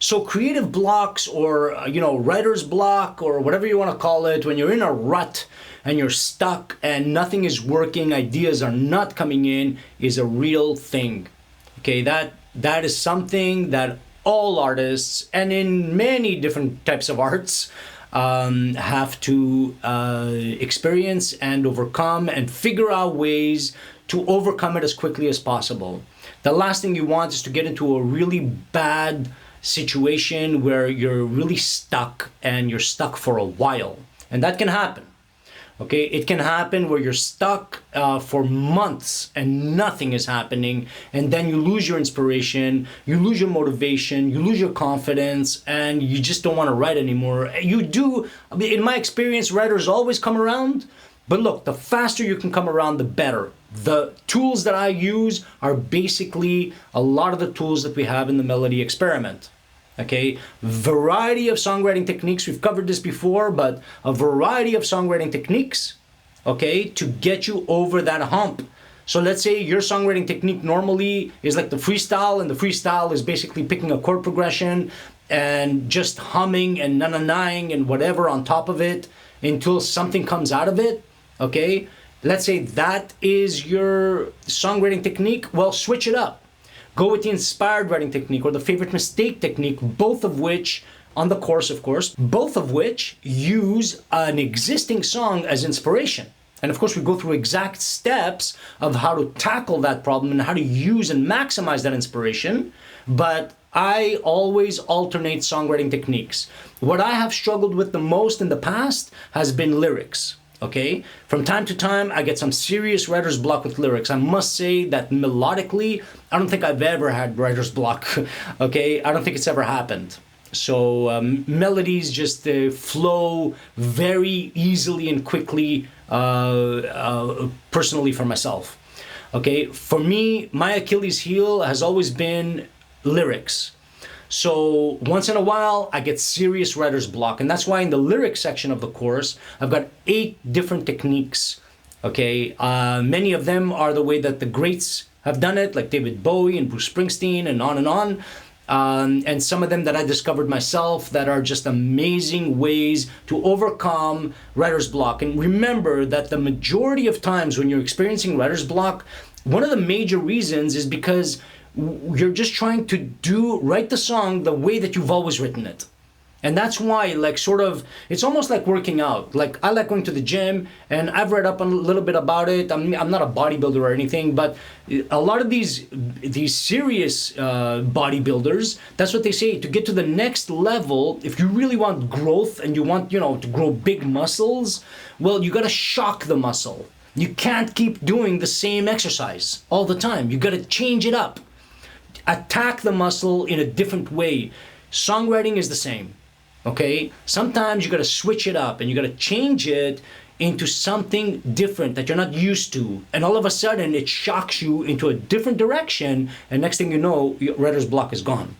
So creative blocks, or writer's block, or whatever you want to call it, when you're in a rut and you're stuck and nothing is working, ideas are not coming in, is a real thing. Okay, that is something that all artists, and in many different types of arts, have to experience and overcome, and figure out ways to overcome it as quickly as possible. The last thing you want is to get into a really bad situation where you're really stuck, and you're stuck for a while. And that can happen. Okay, it can happen where you're stuck for months and nothing is happening, and then you lose your inspiration, you lose your motivation, you lose your confidence, and you just don't want to write anymore. You do, in my experience, writers always come around, but look, the faster you can come around, the better. The tools that I use are basically a lot of the tools that we have in the Melody Experiment. Okay, variety of songwriting techniques. We've covered this before, but a variety of songwriting techniques, okay, to get you over that hump. So let's say your songwriting technique normally is like the freestyle, and the freestyle is basically picking a chord progression and just humming and na-na-naing and whatever on top of it until something comes out of it, okay? Let's say that is your songwriting technique. Well, switch it up. Go with the inspired writing technique or the favorite mistake technique, both of which, on the course of course, both of which use an existing song as inspiration. And of course, we go through exact steps of how to tackle that problem and how to use and maximize that inspiration. But I always alternate songwriting techniques. What I have struggled with the most in the past has been lyrics. Okay, from time to time, I get some serious writer's block with lyrics. I must say that melodically, I don't think I've ever had writer's block. Okay, I don't think it's ever happened. So melodies just flow very easily and quickly, personally for myself. Okay, for me, my Achilles heel has always been lyrics. So once in a while, I get serious writer's block. And that's why in the lyrics section of the course, I've got 8 different techniques, okay? Many of them are the way that the greats have done it, like David Bowie and Bruce Springsteen and on and on. And some of them that I discovered myself that are just amazing ways to overcome writer's block. And remember that the majority of times when you're experiencing writer's block, one of the major reasons is because you're just trying to write the song the way that you've always written it. And that's why, like, sort of, it's almost like working out. Like, I like going to the gym, and I've read up a little bit about it. I'm not a bodybuilder or anything, but a lot of these serious bodybuilders, that's what they say. To get to the next level, if you really want growth and you want, to grow big muscles, well, you got to shock the muscle. You can't keep doing the same exercise all the time. You got to change it up. Attack the muscle in a different way. Songwriting is the same, okay? Sometimes you got to switch it up and you got to change it into something different that you're not used to. And all of a sudden it shocks you into a different direction, and next thing you know, your writer's block is gone.